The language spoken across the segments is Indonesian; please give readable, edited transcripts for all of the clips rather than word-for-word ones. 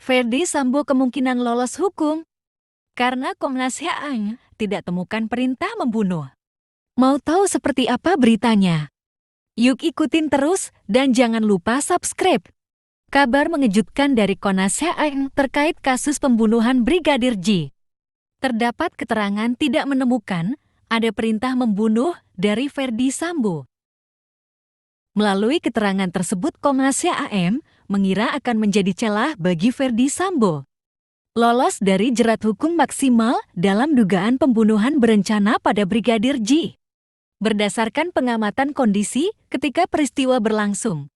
Ferdy Sambo kemungkinan lolos hukum karena Komnas HAM tidak temukan perintah membunuh. Mau tahu seperti apa beritanya? Yuk ikutin terus dan jangan lupa subscribe. Kabar mengejutkan dari Komnas HAM terkait kasus pembunuhan Brigadir J. Terdapat keterangan tidak menemukan ada perintah membunuh dari Ferdy Sambo. Melalui keterangan tersebut, Komnas HAM mengira akan menjadi celah bagi Ferdy Sambo lolos dari jerat hukum maksimal dalam dugaan pembunuhan berencana pada Brigadir J. Berdasarkan pengamatan kondisi ketika peristiwa berlangsung,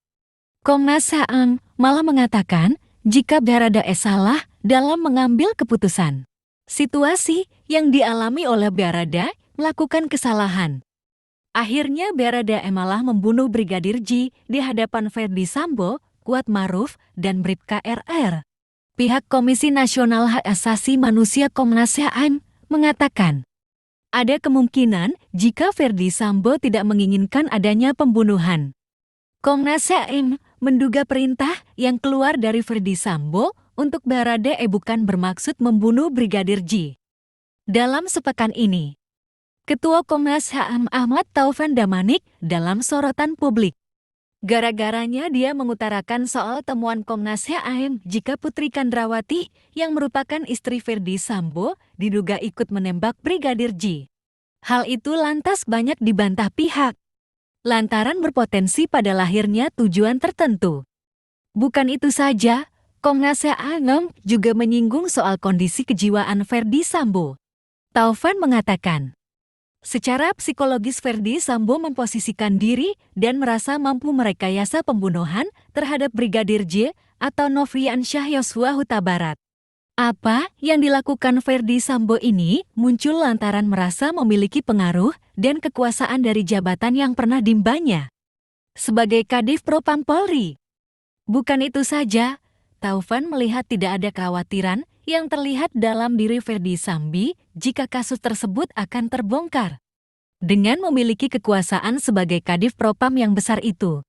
Komnas HAM malah mengatakan jika Baradae salah dalam mengambil keputusan. Situasi yang dialami oleh Baradae melakukan kesalahan. Akhirnya Baradae malah membunuh Brigadir J di hadapan Ferdy Sambo, Kuat Maruf, dan Bribka RR. Pihak Komisi Nasional Hak Asasi Manusia Komnas HAM mengatakan, ada kemungkinan jika Ferdy Sambo tidak menginginkan adanya pembunuhan. Komnas HAM menduga perintah yang keluar dari Ferdy Sambo untuk Baradae bukan bermaksud membunuh Brigadir J. Dalam sepekan ini, Ketua Komnas HAM Ahmad Taufan Damanik dalam sorotan publik. Gara-garanya dia mengutarakan soal temuan Komnas HAM jika Putri Candrawati yang merupakan istri Ferdy Sambo diduga ikut menembak Brigadir J. Hal itu lantas banyak dibantah pihak, lantaran berpotensi pada lahirnya tujuan tertentu. Bukan itu saja, Komnas HAM juga menyinggung soal kondisi kejiwaan Ferdy Sambo. Taufan mengatakan, secara psikologis Ferdy Sambo memposisikan diri dan merasa mampu merekayasa pembunuhan terhadap Brigadir J atau Nofriansyah Yosua Huta Barat. Apa yang dilakukan Ferdy Sambo ini muncul lantaran merasa memiliki pengaruh dan kekuasaan dari jabatan yang pernah diembannya sebagai Kadif Propam Polri. Bukan itu saja, Taufan melihat tidak ada kekhawatiran yang terlihat dalam diri Ferdy Sambo jika kasus tersebut akan terbongkar. Dengan memiliki kekuasaan sebagai Kadif Propam yang besar itu,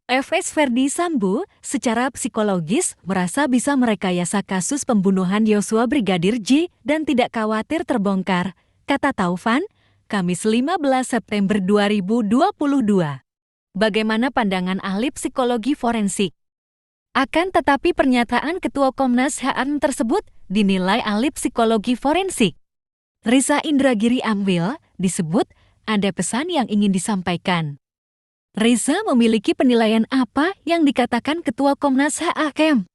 FS Ferdy Sambo secara psikologis merasa bisa merekayasa kasus pembunuhan Yosua Brigadir J dan tidak khawatir terbongkar, kata Taufan, Kamis 15 September 2022. Bagaimana pandangan ahli psikologi forensik? Akan tetapi pernyataan Ketua Komnas HAM tersebut dinilai ahli psikologi forensik Risa Indragiri Ambil disebut ada pesan yang ingin disampaikan. Risa memiliki penilaian apa yang dikatakan Ketua Komnas HAM?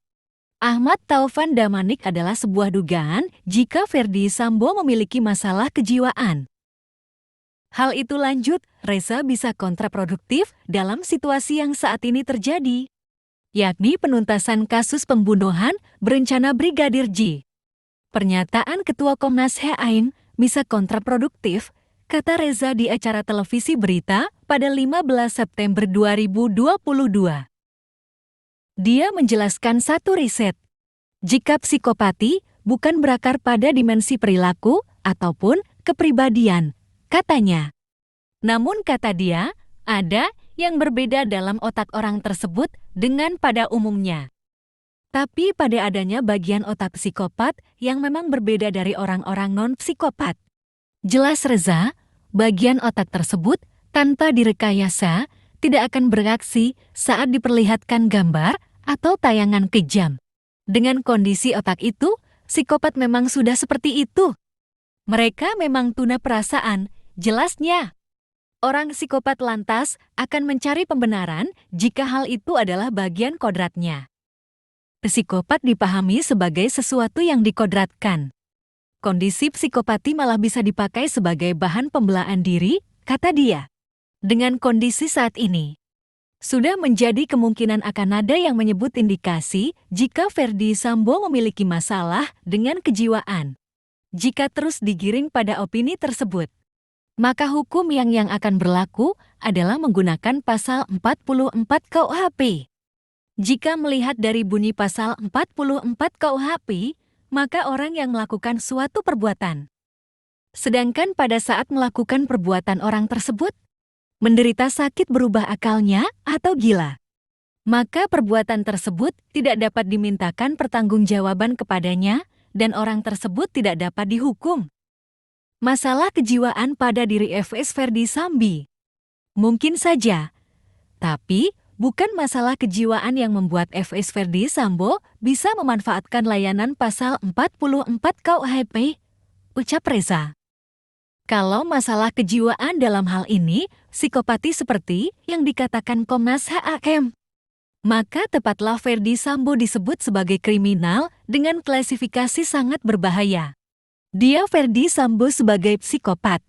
Ahmad Taufan Damanik adalah sebuah dugaan jika Ferdy Sambo memiliki masalah kejiwaan. Hal itu lanjut, Risa bisa kontraproduktif dalam situasi yang saat ini terjadi, yakni penuntasan kasus pembunuhan berencana Brigadir J. Pernyataan Ketua Komnas HAM bisa kontraproduktif, kata Reza di acara televisi berita pada 15 September 2022. Dia menjelaskan satu riset. Jika psikopati bukan berakar pada dimensi perilaku ataupun kepribadian, katanya. Namun kata dia, ada yang berbeda dalam otak orang tersebut dengan pada umumnya. Tapi pada adanya bagian otak psikopat yang memang berbeda dari orang-orang non-psikopat. Jelas Reza, bagian otak tersebut tanpa direkayasa tidak akan bereaksi saat diperlihatkan gambar atau tayangan kejam. Dengan kondisi otak itu, psikopat memang sudah seperti itu. Mereka memang tuna perasaan, jelasnya. Orang psikopat lantas akan mencari pembenaran jika hal itu adalah bagian kodratnya. Psikopat dipahami sebagai sesuatu yang dikodratkan. Kondisi psikopati malah bisa dipakai sebagai bahan pembelaan diri, kata dia. Dengan kondisi saat ini, sudah menjadi kemungkinan akan ada yang menyebut indikasi jika Ferdy Sambo memiliki masalah dengan kejiwaan. Jika terus digiring pada opini tersebut, maka hukum yang akan berlaku adalah menggunakan pasal 44 KUHP. Jika melihat dari bunyi pasal 44 KUHP, maka orang yang melakukan suatu perbuatan, sedangkan pada saat melakukan perbuatan orang tersebut, menderita sakit berubah akalnya atau gila, maka perbuatan tersebut tidak dapat dimintakan pertanggungjawaban kepadanya dan orang tersebut tidak dapat dihukum. Masalah kejiwaan pada diri F.S. Ferdy Sambo. Mungkin saja, tapi bukan masalah kejiwaan yang membuat F.S. Ferdy Sambo bisa memanfaatkan layanan pasal 44 KUHP, ucap Reza. Kalau masalah kejiwaan dalam hal ini psikopati seperti yang dikatakan Komnas HAM, maka tepatlah Ferdy Sambo disebut sebagai kriminal dengan klasifikasi sangat berbahaya. Dia Ferdy Sambo sebagai psikopat,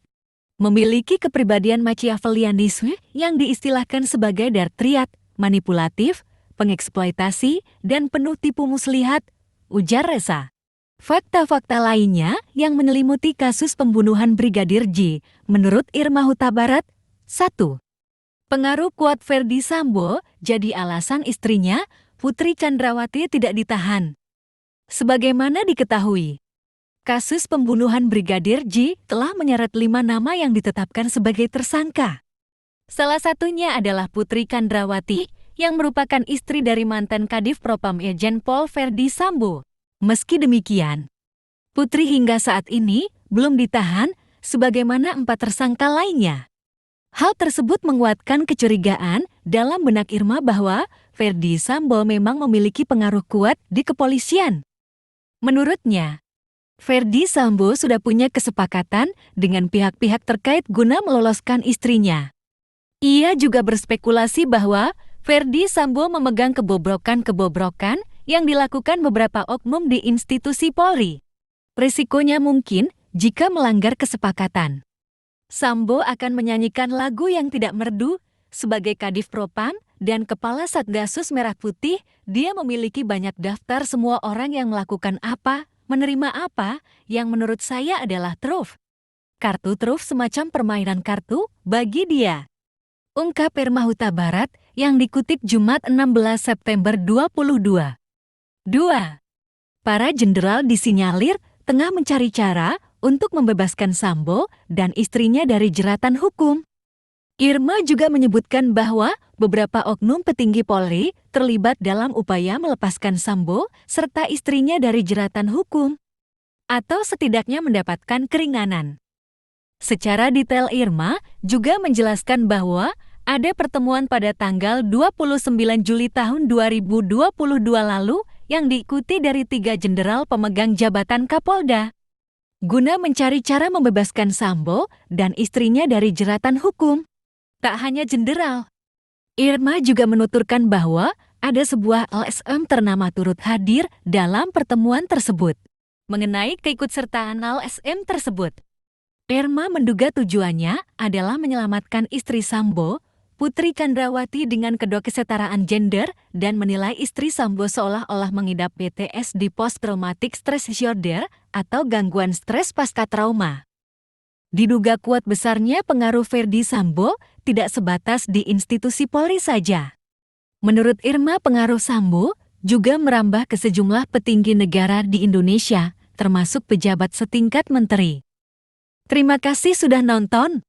memiliki kepribadian Machiavellianisme yang diistilahkan sebagai dartriat, manipulatif, pengeksploitasi, dan penuh tipu muslihat, ujar Reza. Fakta-fakta lainnya yang menyelimuti kasus pembunuhan Brigadir J, menurut Irma Huta Barat, 1. Pengaruh kuat Ferdy Sambo jadi alasan istrinya, Putri Chandrawati tidak ditahan. Sebagaimana diketahui, kasus pembunuhan Brigadir J telah menyeret 5 nama yang ditetapkan sebagai tersangka. Salah satunya adalah Putri Chandrawati, yang merupakan istri dari mantan Kadif Propam Irjen Pol Ferdy Sambo. Meski demikian, Putri hingga saat ini belum ditahan sebagaimana 4 tersangka lainnya. Hal tersebut menguatkan kecurigaan dalam benak Irma bahwa Ferdy Sambo memang memiliki pengaruh kuat di kepolisian. Menurutnya, Ferdy Sambo sudah punya kesepakatan dengan pihak-pihak terkait guna meloloskan istrinya. Ia juga berspekulasi bahwa Ferdy Sambo memegang kebobrokan-kebobrokan yang dilakukan beberapa oknum di institusi Polri. Risikonya mungkin jika melanggar kesepakatan. Sambo akan menyanyikan lagu yang tidak merdu sebagai Kadif Propam dan Kepala Satgasus Merah Putih. Dia memiliki banyak daftar semua orang yang melakukan apa, menerima apa, yang menurut saya adalah truf. Kartu truf semacam permainan kartu bagi dia. Ungkap Irma Huta Barat yang dikutip Jumat 16 September 2022. 2. Para jenderal disinyalir tengah mencari cara untuk membebaskan Sambo dan istrinya dari jeratan hukum. Irma juga menyebutkan bahwa beberapa oknum petinggi Polri terlibat dalam upaya melepaskan Sambo serta istrinya dari jeratan hukum, atau setidaknya mendapatkan keringanan. Secara detail Irma juga menjelaskan bahwa ada pertemuan pada tanggal 29 Juli tahun 2022 lalu yang diikuti dari 3 jenderal pemegang jabatan Kapolda, guna mencari cara membebaskan Sambo dan istrinya dari jeratan hukum. Tak hanya jenderal, Irma juga menuturkan bahwa ada sebuah LSM ternama turut hadir dalam pertemuan tersebut. Mengenai keikutsertaan LSM tersebut, Irma menduga tujuannya adalah menyelamatkan istri Sambo, Putri Chandrawati dengan kedua kesetaraan gender dan menilai istri Sambo seolah-olah mengidap PTSD Post Traumatic Stress Disorder atau gangguan stres pasca trauma. Diduga kuat besarnya pengaruh Ferdy Sambo tidak sebatas di institusi Polri saja. Menurut Irma, pengaruh Sambo juga merambah ke sejumlah petinggi negara di Indonesia, termasuk pejabat setingkat menteri. Terima kasih sudah nonton.